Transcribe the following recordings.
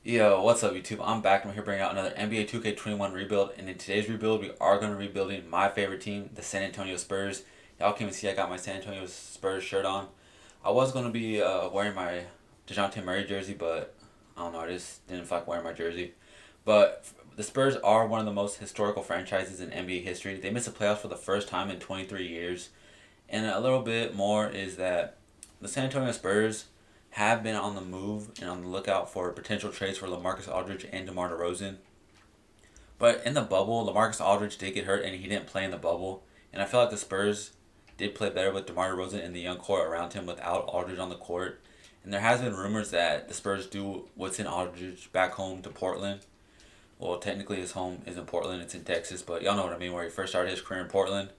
Yo, what's up YouTube? I'm back and I'm here bringing out another NBA 2K21 rebuild. And in today's rebuild, we are going to be rebuilding my favorite team, the San Antonio Spurs. Y'all can even see I got my San Antonio Spurs shirt on. I was going to be wearing my DeJounte Murray jersey, but I don't know, I just didn't feel like wearing my jersey. But the Spurs are one of the most historical franchises in NBA history. They missed the playoffs for the first time in 23 years. And a little bit more is that the San Antonio Spurs have been on the move and on the lookout for potential trades for LaMarcus Aldridge and DeMar DeRozan. But in the bubble, LaMarcus Aldridge did get hurt and he didn't play in the bubble. And I feel like the Spurs did play better with DeMar DeRozan and the young core around him without Aldridge on the court. And there has been rumors that the Spurs do what's in Aldridge back home to Portland. Well, technically his home is in Portland, it's in Texas, but y'all know what I mean, where he first started his career in Portland.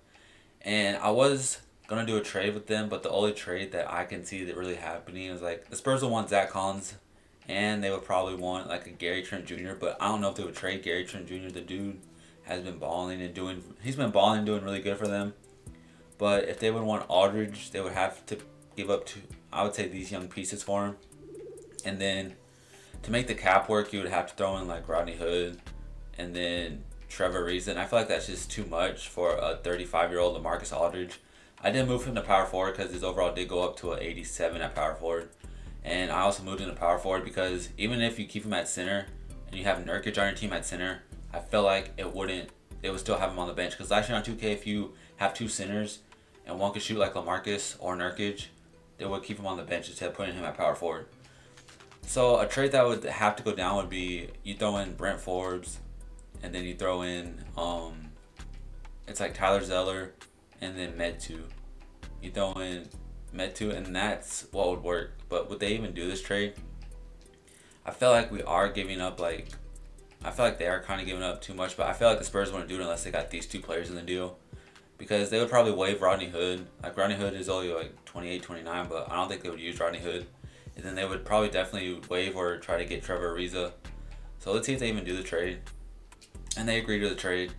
And I was gonna do a trade with them, but the only trade that I can see that really happening is like the Spurs will want Zach Collins, and they would probably want like a Gary Trent Jr. But I don't know if they would trade Gary Trent Jr. The dude has been balling and doing. He's been balling and doing really good for them. But if they would want Aldridge, they would have to give up to, I would say, these young pieces for him. And then to make the cap work, you would have to throw in like Rodney Hood, and then Trevor Ariza. I feel like that's just too much for a 35-year-old LaMarcus Aldridge. I did move him to power forward because his overall did go up to a 87 at power forward. And I also moved him to power forward because even if you keep him at center and you have Nurkic on your team at center, I feel like they would still have him on the bench. Because last year on 2K, if you have two centers and one could shoot like LaMarcus or Nurkic, they would keep him on the bench instead of putting him at power forward. So a trade that would have to go down would be you throw in Brent Forbes, and then you throw in it's like Tyler Zeller, and then Metu. You throw in Metu, and that's what would work. But would they even do this trade? I feel like we are giving up like I feel like they are kind of giving up too much, but I feel like the Spurs wouldn't do it unless they got these two players in the deal. Because they would probably waive Rodney Hood. Like Rodney Hood is only like 28, 29, but I don't think they would use Rodney Hood. And then they would probably definitely waive or try to get Trevor Ariza. So let's see if they even do the trade. And they agree to the trade.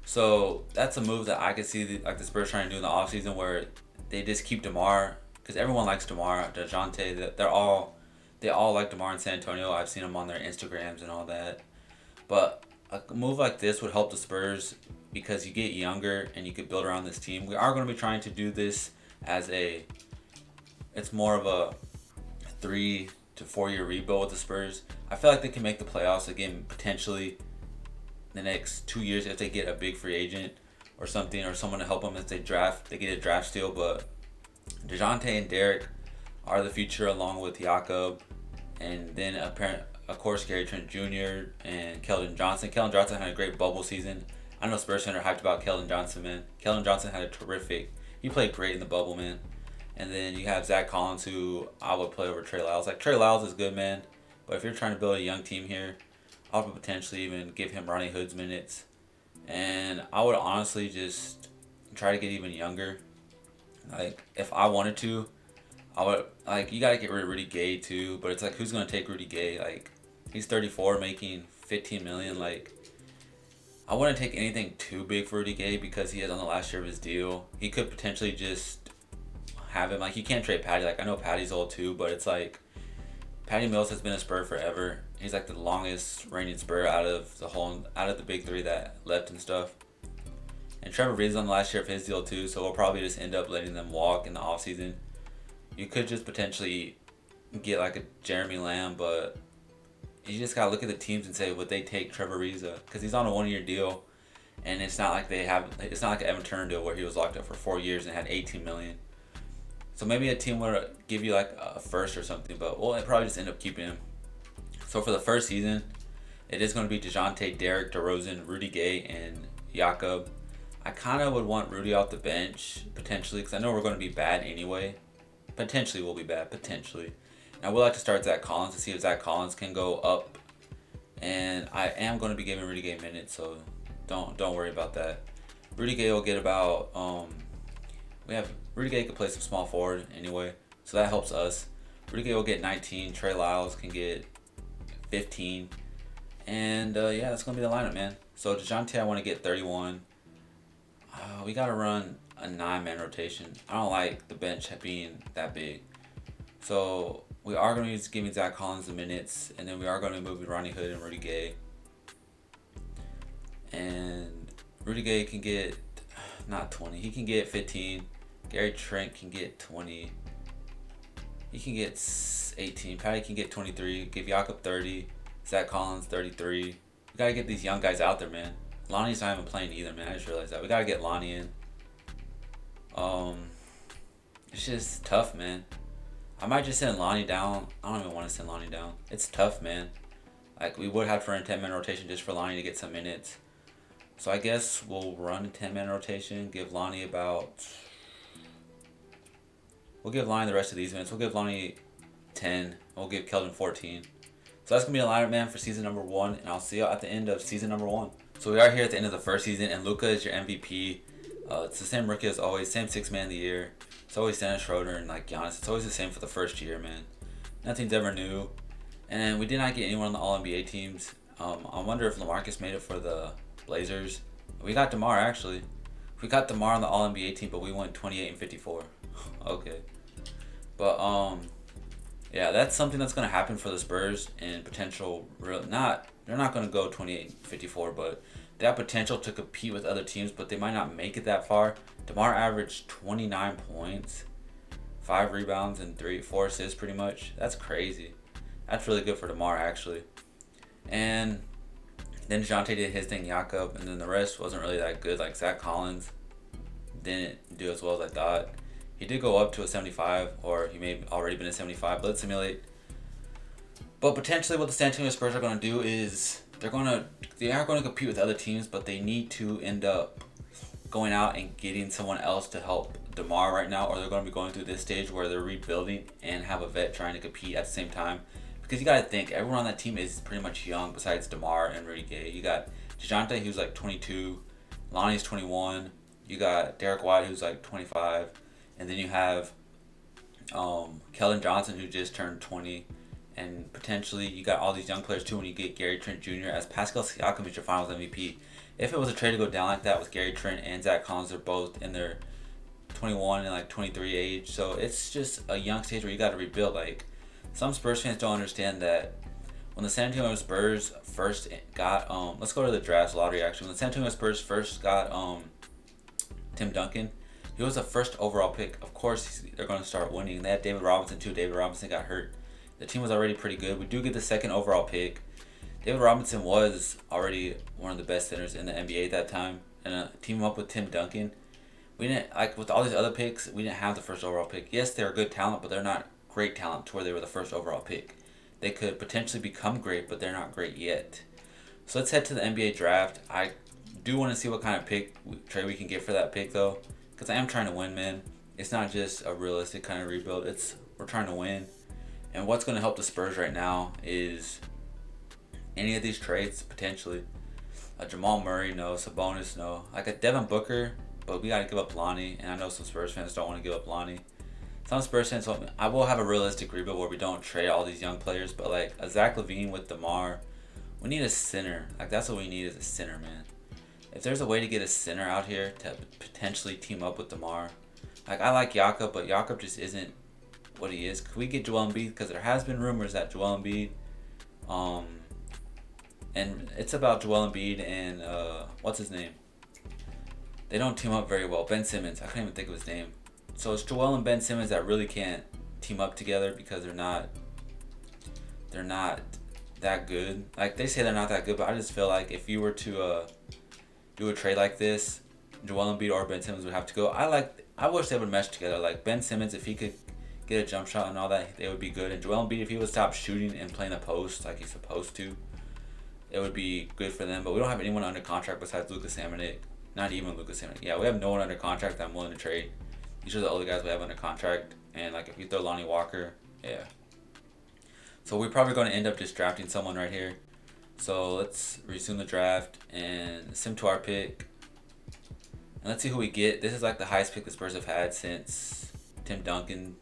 So that's a move that I could see like the Spurs trying to do in the offseason where they just keep DeMar because everyone likes DeMar, DeJounte. They all like DeMar in San Antonio. I've seen them on their Instagrams and all that. But a move like this would help the Spurs because you get younger and you could build around this team. We are going to be trying to do this as it's more of a 3 to 4 year rebuild with the Spurs. I feel like they can make the playoffs again potentially the next 2 years if they get a big free agent or something or someone to help them if they get a draft steal. But DeJounte and Derrick are the future along with Jakob, and then of course Gary Trent Jr. and Keldon Johnson. Keldon Johnson had a great bubble season. I know Spurs fans are hyped about Keldon Johnson, man. Keldon Johnson had a terrific. He played great in the bubble, man. And then you have Zach Collins, who I would play over Trey Lyles. Like Trey Lyles is good, man. But if you're trying to build a young team here, I would potentially even give him Ronnie Hood's minutes. And I would honestly just try to get even younger. Like if I wanted to, I would like you gotta get rid of Rudy Gay too. But it's like who's gonna take Rudy Gay? Like he's 34, making 15 million. Like I wouldn't take anything too big for Rudy Gay because he is on the last year of his deal. He could potentially just have him. Like you can't trade Patty. Like I know Patty's old too, but it's like Patty Mills has been a Spur forever. He's like the longest reigning Spur out of the big three that left and stuff. And Trevor Ariza's on the last year of his deal too, so we'll probably just end up letting them walk in the offseason. You could just potentially get like a Jeremy Lamb, but you just gotta look at the teams and say would they take Trevor Ariza because he's on a 1 year deal, and it's not like it's not like an Evan Turner deal where he was locked up for 4 years and had 18 million. So maybe a team would give you like a first or something, but we'll probably just end up keeping him. So for the first season, it is going to be DeJounte, Derrick, DeRozan, Rudy Gay, and Jakob. I kind of would want Rudy off the bench potentially because I know we're going to be bad anyway. Potentially we'll be bad, potentially. And I would like to start Zach Collins to see if Zach Collins can go up. And I am going to be giving Rudy Gay minutes, so don't worry about that. Rudy Gay will get about we have Rudy Gay could play some small forward anyway, so that helps us. Rudy Gay will get 19. Trey Lyles can get 15. And yeah, that's gonna be the lineup, man. So Dejounte, I want to get 31. We gotta run a 9-man rotation. I don't like the bench being that big. So we are going to be giving Zach Collins the minutes, and then we are going to be moving Ronnie Hood and Rudy Gay. And Rudy Gay can get, not 20, he can get 15. Gary Trent can get 20. He can get 18. Patty can get 23. Give Jakob 30. Zach Collins 33. We got to get these young guys out there, man. Lonnie's not even playing either, man. I just realized that. We got to get Lonnie in. It's just tough, man. I might just send Lonnie down. I don't even want to send Lonnie down. It's tough, man. Like, we would have to run a 10-man rotation just for Lonnie to get some minutes. So I guess we'll run a 10-man rotation. Give Lonnie about... We'll give Lonnie the rest of these minutes. We'll give Lonnie 10. We'll give Keldon 14. So that's going to be a lineup, man, for season number 1. And I'll see you at the end of season number 1. So we are here at the end of the first season. And Luka is your MVP. It's the same rookie as always. Same 6th man of the year. It's always Dennis Schroeder and like Giannis. It's always the same for the first year, man. Nothing's ever new. And we did not get anyone on the All-NBA teams. I wonder if LaMarcus made it for the Blazers. We got DeMar, actually. We got DeMar on the All-NBA team, but we went 28 and 54. Okay. But, yeah, that's something that's going to happen for the Spurs and potential they're not going to go 28 and 54, but they have potential to compete with other teams, but they might not make it that far. DeMar averaged 29 points, 5 rebounds, and 4 assists pretty much. That's crazy. That's really good for DeMar, actually. And then dejounte did his thing, Jakob, and then the rest wasn't really that good. Like Zach Collins didn't do as well as I thought. He did go up to a 75, or he may have already been a 75, but let's simulate. But potentially what the San Antonio Spurs are going to do is they are going to compete with other teams, but they need to end up going out and getting someone else to help DeMar right now, or they're going to be going through this stage where they're rebuilding and have a vet trying to compete at the same time. Because you got to think, everyone on that team is pretty much young besides DeMar and Rudy Gay. You got dejounte, who's like 22. Lonnie's 21. You got Derrick White, who's like 25. And then you have Keldon Johnson, who just turned 20. And potentially you got all these young players too when you get Gary Trent Jr. as Pascal Siakam is your finals MVP. If it was a trade to go down like that with Gary Trent and Zach Collins, they're both in their 21 and like 23 age. So it's just a young stage where you got to rebuild. Like, some Spurs fans don't understand that when the San Antonio Spurs first got let's go to the draft lottery actually. When the San Antonio Spurs first got Tim Duncan, he was the first overall pick. Of course they're going to start winning. They had David Robinson too. David Robinson got hurt. The team was already pretty good. We do get the 2nd overall pick. David Robinson was already one of the best centers in the NBA at that time. And team up with Tim Duncan, we didn't, like with all these other picks, we didn't have the 1st overall pick. Yes, they're good talent, but they're not great talent to where they were the 1st overall pick. They could potentially become great, but they're not great yet. So let's head to the NBA draft. I do want to see what kind of trade we can get for that pick though, because I am trying to win, man. It's not just a realistic kind of rebuild. We're trying to win. And what's going to help the Spurs right now is any of these trades potentially. A Jamal Murray, no. Sabonis, no. Like a Devin Booker, but we got to give up Lonnie. And I know some Spurs fans don't want to give up Lonnie. Some Spurs fans want me. I will have a realistic rebuild where we don't trade all these young players, but like a Zach LaVine with DeMar, we need a center. Like, that's what we need, is a center, man. If there's a way to get a center out here to potentially team up with DeMar, like, I like Jakob, but Jakob just isn't what he is. Could we get Joel Embiid? Because there has been rumors that Joel Embiid, and it's about Joel Embiid and what's his name? They don't team up very well. Ben Simmons. I can't even think of his name. So it's Joel and Ben Simmons that really can't team up together because they're not that good. Like, they say they're not that good, but I just feel like if you were to do a trade like this, Joel Embiid or Ben Simmons would have to go. I wish they would mesh together. Like, Ben Simmons, if he could get a jump shot and all that, they would be good. And Joel Embiid, if he would stop shooting and playing the post like he's supposed to, it would be good for them. But we don't have anyone under contract besides Lucas Samanic. Not even Lucas Samanic. Yeah, we have no one under contract that I'm willing to trade. These are the only guys we have under contract. And like, if you throw Lonnie Walker, yeah. So we're probably going to end up just drafting someone right here. So let's resume the draft and sim to our pick. And let's see who we get. This is like the highest pick the Spurs have had since Tim Duncan.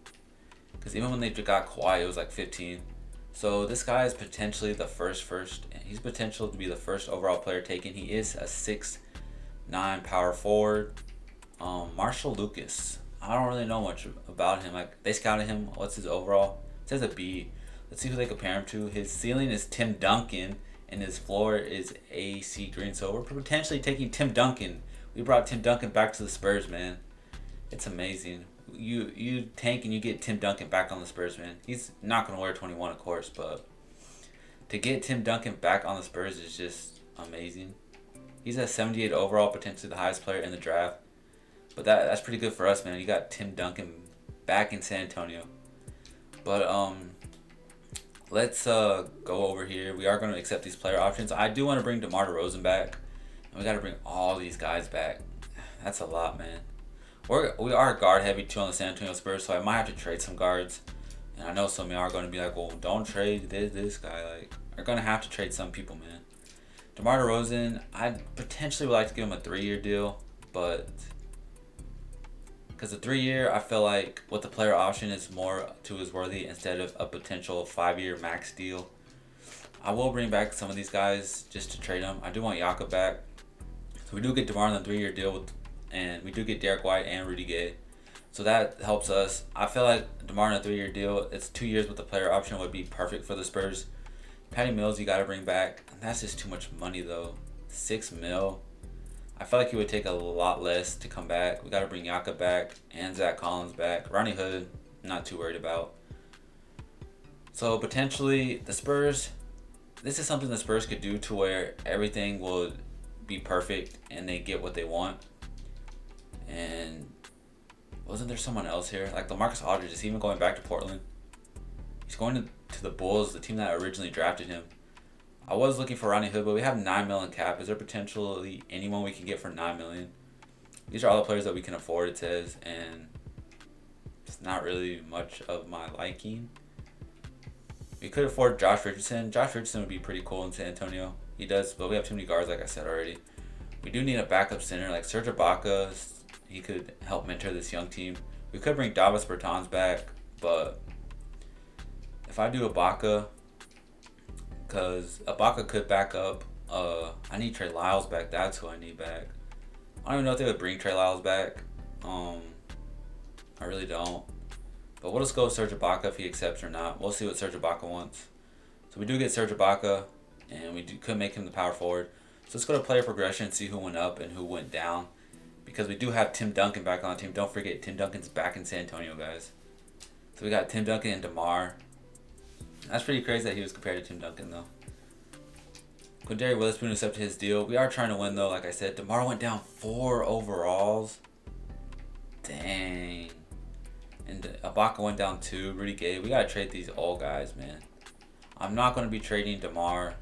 Because even when they got Kawhi, it was like 15. So this guy is potentially the first. He's potential to be the 1st overall player taken. He is a 6'9" power forward. Marshall Lucas. I don't really know much about him. Like, they scouted him. What's his overall? It says a B. Let's see who they compare him to. His ceiling is Tim Duncan, and his floor is AC Green. So we're potentially taking Tim Duncan. We brought Tim Duncan back to the Spurs, man. It's amazing. You tank and you get Tim Duncan back on the Spurs, man. He's not gonna wear 21, of course, but to get Tim Duncan back on the Spurs is just amazing. He's at 78 overall, potentially the highest player in the draft. But that's pretty good for us, man. You got Tim Duncan back in San Antonio. But let's go over here. We are going to accept these player options. I do want to bring DeMar DeRozan back, and we got to bring all these guys back. That's a lot, man. We are guard heavy too on the San Antonio Spurs, so I might have to trade some guards. And I know some of you are going to be like, well, don't trade this guy. Like, we're going to have to trade some people, man. DeMar DeRozan, I potentially would like to give him a 3-year deal, but because the 3-year, I feel like with the player option is more to his worthy instead of a potential 5-year max deal. I will bring back some of these guys just to trade them. I do want Yaka back. So we do get DeMar on the 3-year deal, and we do get Derrick White and Rudy Gay. So that helps us. I feel like DeMar on a 3-year deal, it's 2 years with the player option would be perfect for the Spurs. Patty Mills, you got to bring back. And that's just too much money, though. $6 million. I feel like it would take a lot less to come back. We got to bring Yaka back and Zach Collins back. Ronnie Hood, not too worried about. So potentially the Spurs, this is something the Spurs could do to where everything will be perfect and they get what they want. And wasn't there someone else here? Like LaMarcus Aldridge, is he even going back to Portland? He's going to the Bulls, the team that originally drafted him. I was looking for Ronnie Hood, but we have $9 million cap. Is there potentially anyone we can get for $9 million? These are all the players that we can afford, it says, and it's not really much of my liking. We could afford Josh Richardson. Josh Richardson would be pretty cool in San Antonio. He does, but we have too many guards, like I said already. We do need a backup center, like Serge Ibaka. He could help mentor this young team. We could bring Davis Bertans back, but if I do Ibaka, because Ibaka could back up. I need Trey Lyles back. That's who I need back. I don't even know if they would bring Trey Lyles back. I really don't. But we'll just go with Serge Ibaka if he accepts or not. We'll see what Serge Ibaka wants. So we do get Serge Ibaka, and we could make him the power forward. So let's go to player progression and see who went up and who went down. Because we do have Tim Duncan back on the team. Don't forget, Tim Duncan's back in San Antonio, guys. So we got Tim Duncan and DeMar. That's pretty crazy that he was compared to Tim Duncan, though. Quindary Witherspoon accepted his deal. We are trying to win, though. Like I said, DeMar went down 4 overalls. Dang. And Ibaka went down 2. Rudy Gay. We got to trade these old guys, man. I'm not going to be trading DeMar.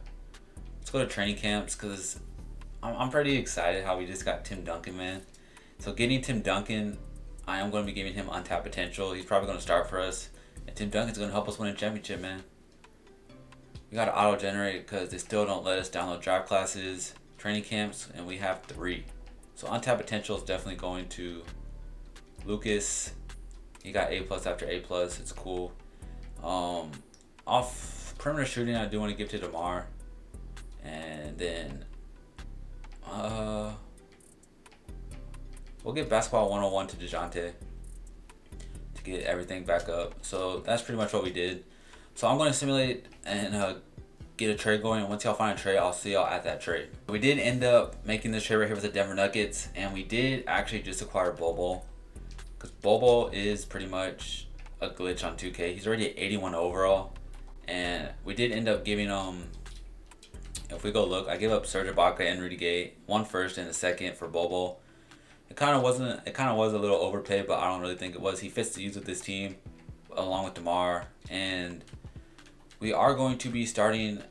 Let's go to training camps because I'm pretty excited how we just got Tim Duncan, man. So getting Tim Duncan, I am going to be giving him untapped potential. He's probably going to start for us. And Tim Duncan's going to help us win a championship, man. We got to auto-generate because they still don't let us download draft classes, training camps, and we have 3. So untapped potential is definitely going to Lucas. He got A+ after A+. It's cool. Off perimeter shooting, I do want to give to DeMar. And then we'll give basketball 101 to dejounte to get everything back up. So that's pretty much what we did. So I'm going to simulate and get a trade going. And once y'all find a trade, I'll see y'all at that trade. We did end up making this trade right here with the Denver Nuggets. And we did actually just acquire Bobo. Because Bobo is pretty much a glitch on 2K. He's already at 81 overall. And we did end up giving him, if we go look, I gave up Serge Ibaka and Rudy Gay. 1 first and a second for Bobo. It kind of was a little overpaid, but I don't really think it was. He fits the use with this team along with DeMar. And we are going to be starting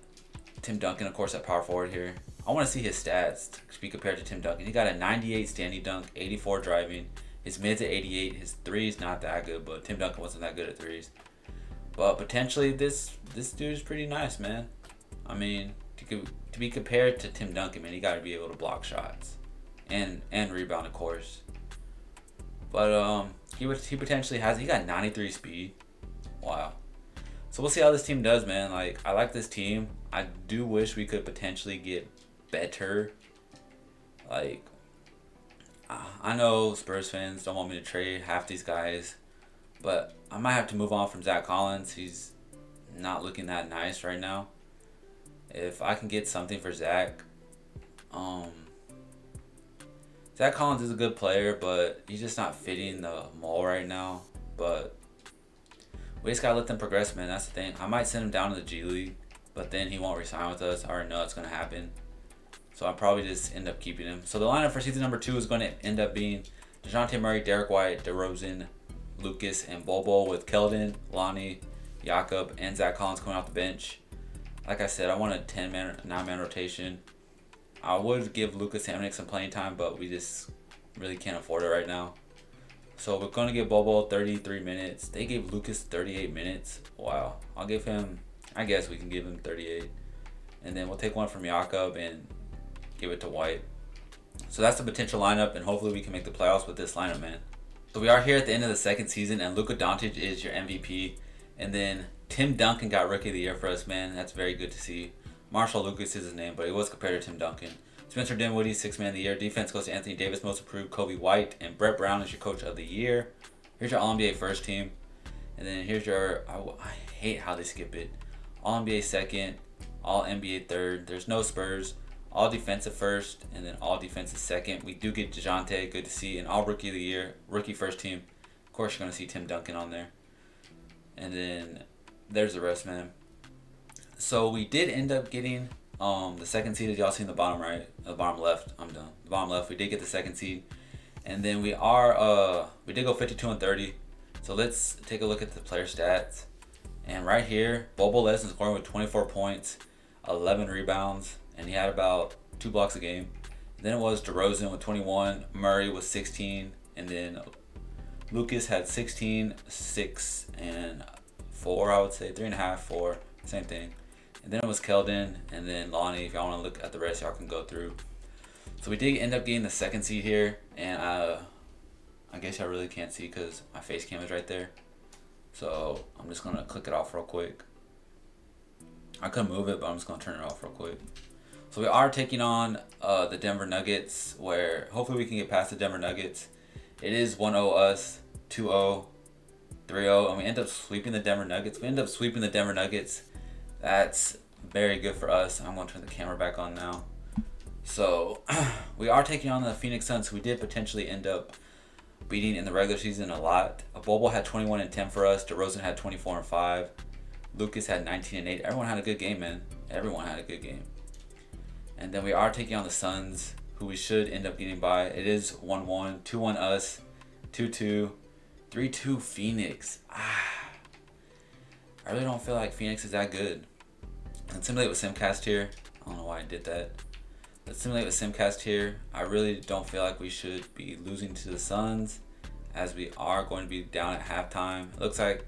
Tim Duncan, of course, at power forward here. I want to see his stats to be compared to Tim Duncan. He got a 98 standing dunk, 84 driving. His mid's at 88. His three's not that good, but Tim Duncan wasn't that good at threes. But potentially this dude is pretty nice, man. I mean, to be compared to Tim Duncan, man, he got to be able to block shots and rebound, of course. But he potentially has. He got 93 speed. Wow. So we'll see how this team does, man. Like, I like this team. I do wish we could potentially get better. Like, I know Spurs fans don't want me to trade half these guys, But I might have to move on from Zach Collins. He's not looking that nice right now. If I can get something for Zach, um, Zach Collins is a good player, but he's just not fitting the mold right now. But we just gotta let them progress, man. That's the thing. I might send him down to the G League, but then he won't resign with us. I already know that's gonna happen. So I'll probably just end up keeping him. So the lineup for season number 2 is going to end up being DeJounte Murray, Derrick White, DeRozan, Lucas, and Bobo, with Keldon, Lonnie, Jakob, and Zach Collins coming off the bench. Like I said, I want a 10-man, 9-man rotation. I would give Lucas Hamnick some playing time, but we just really can't afford it right now. So we're going to give Bobo 33 minutes. They gave Lucas 38 minutes. Wow. I guess we can give him 38. And then we'll take one from Jakob and give it to White. So that's the potential lineup, and hopefully we can make the playoffs with this lineup, man. So we are here at the end of the second season, and Luka Doncic is your MVP. And then Tim Duncan got Rookie of the Year for us, man. That's very good to see. Marshall Lucas is his name, but he was compared to Tim Duncan. Spencer Dinwiddie, 6th Man of the Year. Defense goes to Anthony Davis, Most Improved, Kobe White, and Brett Brown is your Coach of the Year. Here's your All-NBA first team. And then here's your, I hate how they skip it, All-NBA second, All-NBA third. There's no Spurs. All defensive first, and then all defensive second. We do get DeJounte, good to see, and all Rookie of the Year, rookie first team. Of course, you're going to see Tim Duncan on there. And then there's the rest, man. So we did end up getting the second seed, as y'all see in the bottom right, the bottom left. I'm done. The bottom left, we did get the second seed. And then we did go 52-30. So let's take a look at the player stats. And right here, Bobo led in scoring with 24 points, 11 rebounds, and he had about 2 blocks a game. Then it was DeRozan with 21, Murray with 16, and then Lucas had 16, 6, and 4, I would say. 3.5, 4, same thing. And then it was Keldon, and then Lonnie. If y'all want to look at the rest, y'all can go through. So we did end up getting the second seed here, and I guess y'all really can't see because my face cam is right there. So I'm just going to click it off real quick. I could move it, but I'm just going to turn it off real quick. So we are taking on the Denver Nuggets, where hopefully we can get past the Denver Nuggets. It is 1-0 us, 2-0, 3-0, and we end up sweeping the Denver Nuggets. We end up sweeping the Denver Nuggets. That's very good for us. I'm going to turn the camera back on now. So we are taking on the Phoenix Suns, who we did potentially end up beating in the regular season a lot. Bobo had 21 and 10 for us. DeRozan had 24 and 5. Lucas had 19 and 8. Everyone had a good game, man. Everyone had a good game. And then we are taking on the Suns, who we should end up getting by. It is 1-1, 2-1 us, 2-2, 3-2 Phoenix. I really don't feel like Phoenix is that good. Let's simulate with Simcast here. I don't know why I did that. Let's simulate with Simcast here. I really don't feel like we should be losing to the Suns, as we are going to be down at halftime. It looks like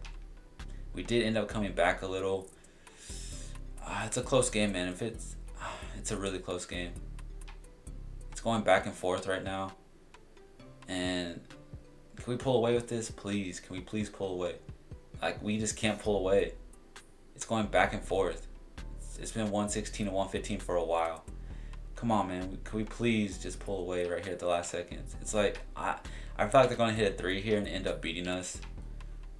we did end up coming back a little. It's a close game, man. It's a really close game. It's going back and forth right now. And can we pull away with this? Please. Can we please pull away? Like, we just can't pull away. It's going back and forth. It's been 116 and 115 for a while. Come on, man. Can we please just pull away right here at the last seconds? It's like, I feel like they're going to hit a 3 here and end up beating us.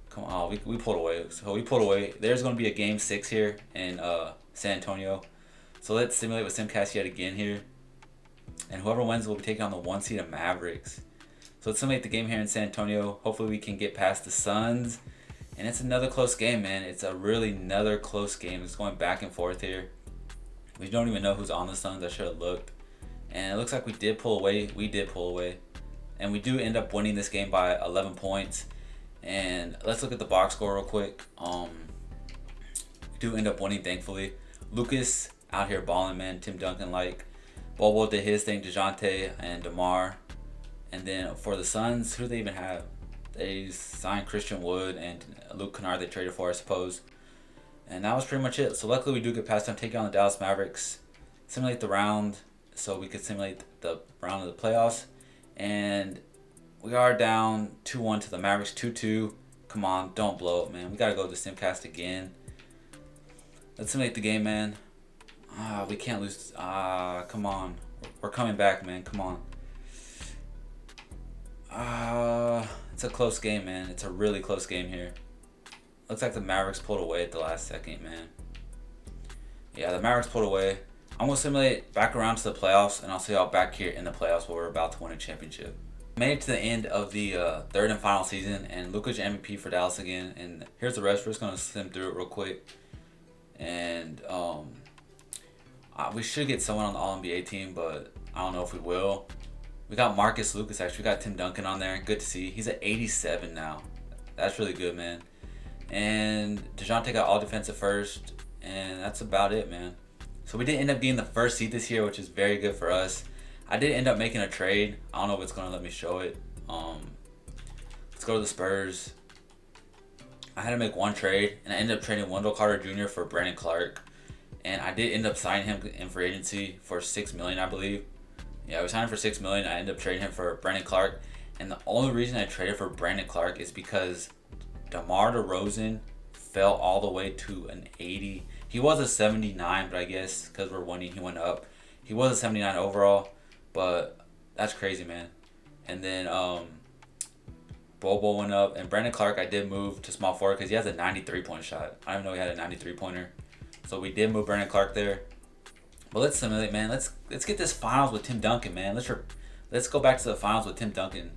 Come on. We pulled away. So we pulled away. There's going to be a game 6 here in San Antonio. So let's simulate with Simcast yet again here. And whoever wins will be taking on the 1 seed of Mavericks. So let's simulate the game here in San Antonio. Hopefully we can get past the Suns. And it's another close game, man. It's a really another close game. It's going back and forth here. We don't even know who's on the Suns. I should have looked. And it looks like we did pull away. We did pull away. And we do end up winning this game by 11 points. And let's look at the box score real quick. We do end up winning, thankfully. Lucas out here balling, man. Tim Duncan like. Bobo did his thing. DeJounte and DeMar. And then for the Suns, who do they even have? They signed Christian Wood and Luke Kennard they traded for, I suppose. And that was pretty much it. So luckily we do get past them, taking on the Dallas Mavericks. Simulate the round so we could simulate the round of the playoffs. And we are down 2-1 to the Mavericks, 2-2. Come on, don't blow it, man. We got to go to Simcast again. Let's simulate the game, man. We can't lose. Come on. We're coming back, man. Come on. It's a close game, man. It's a really close game here. Looks like the Mavericks pulled away at the last second, man. Yeah, the Mavericks pulled away. I'm going to simulate back around to the playoffs, and I'll see y'all back here in the playoffs where we're about to win a championship. Made it to the end of the third and final season, and Luka's MVP for Dallas again. And here's the rest. We're just going to skim through it real quick. And we should get someone on the All-NBA team, but I don't know if we will. We got Marcus Lucas, actually. We got Tim Duncan on there. Good to see. He's at 87 now. That's really good, man. And DeJounte got all defensive first. And that's about it, man. So we did end up getting the first seed this year, which is very good for us. I did end up making a trade. I don't know if it's going to let me show it. Let's go to the Spurs. I had to make one trade, and I ended up trading Wendell Carter Jr. for Brandon Clark. And I did end up signing him in free agency for $6 million, I believe. Yeah, we signed him for $6 million. I ended up trading him for Brandon Clark. And the only reason I traded for Brandon Clark is because DeMar DeRozan fell all the way to an 80. He was a 79, but I guess because we're winning, he went up. He was a 79 overall, but that's crazy, man. And then Bobo went up, and Brandon Clark I did move to small forward because he has a 93-point shot. I didn't know he had a 93-pointer. So we did move Brandon Clark there. But let's simulate, man. Let's get this finals with Tim Duncan, man. Let's go back to the finals with Tim Duncan.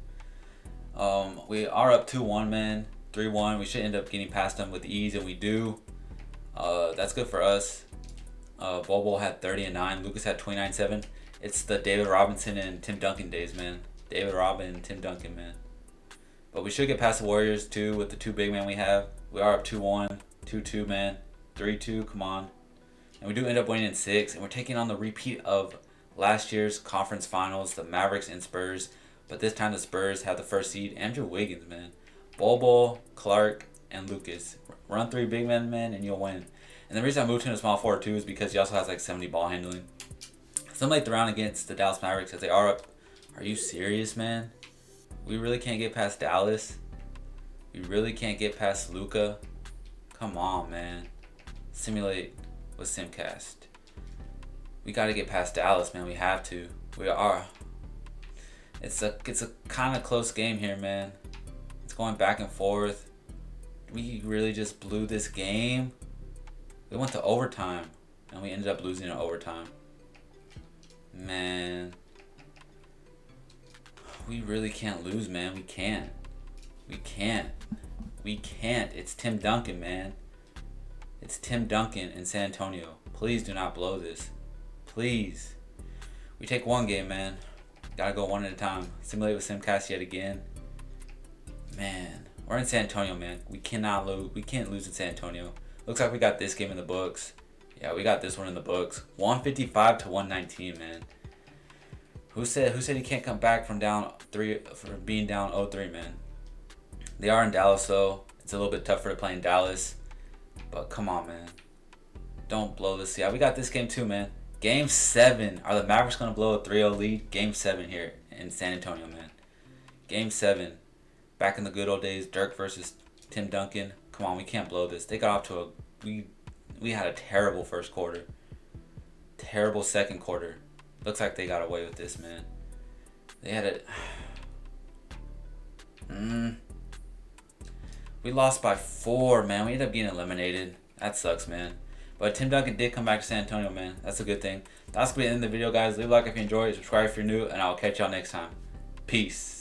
We are up 2-1, man. 3-1. We should end up getting past them with ease, and we do. That's good for us. Bobo had 30 and 9. Lucas had 29-7. It's the David Robinson and Tim Duncan days, man. David Robin and Tim Duncan, man. But we should get past the Warriors too with the two big men we have. We are up 2-1, 2-2, man. 3-2, come on. And we do end up winning in 6. And we're taking on the repeat of last year's conference finals, the Mavericks and Spurs. But this time the Spurs have the first seed. Andrew Wiggins, man. Bobo, Clark, and Lucas. Run 3 big men, man, and you'll win. And the reason I moved him to small forward too is because he also has like 70 ball handling. Somebody threw around against the Dallas Mavericks as they are up. Are you serious, man? We really can't get past Dallas. We really can't get past Luka. Come on, man. Simulate with Simcast. We got to get past Dallas, man. We have to. We are. It's a kind of close game here, man. It's going back and forth. We really just blew this game. We went to overtime, and we ended up losing in overtime. Man. We really can't lose, man. We can't. We can't. We can't. It's Tim Duncan, man. It's Tim Duncan in San Antonio. Please do not blow this. Please. We take one game, man. Gotta go one at a time. Simulate with Simcast yet again. Man. We're in San Antonio, man. We cannot lose. We can't lose in San Antonio. Looks like we got this game in the books. Yeah, we got this one in the books. 155 to 119, man. Who said he can't come back from being down 0-3, man? They are in Dallas, though. It's a little bit tougher to play in Dallas. But come on, man. Don't blow this. Yeah, we got this game too, man. Game 7. Are the Mavericks going to blow a 3-0 lead? Game 7 here in San Antonio, man. Game 7. Back in the good old days, Dirk versus Tim Duncan. Come on, we can't blow this. They got off to we had a terrible first quarter. Terrible second quarter. Looks like they got away with this, man. They had it. We lost by 4, man. We ended up getting eliminated. That sucks, man. But Tim Duncan did come back to San Antonio, man. That's a good thing. That's going to be the end of the video, guys. Leave a like if you enjoyed. Subscribe if you're new. And I'll catch y'all next time. Peace.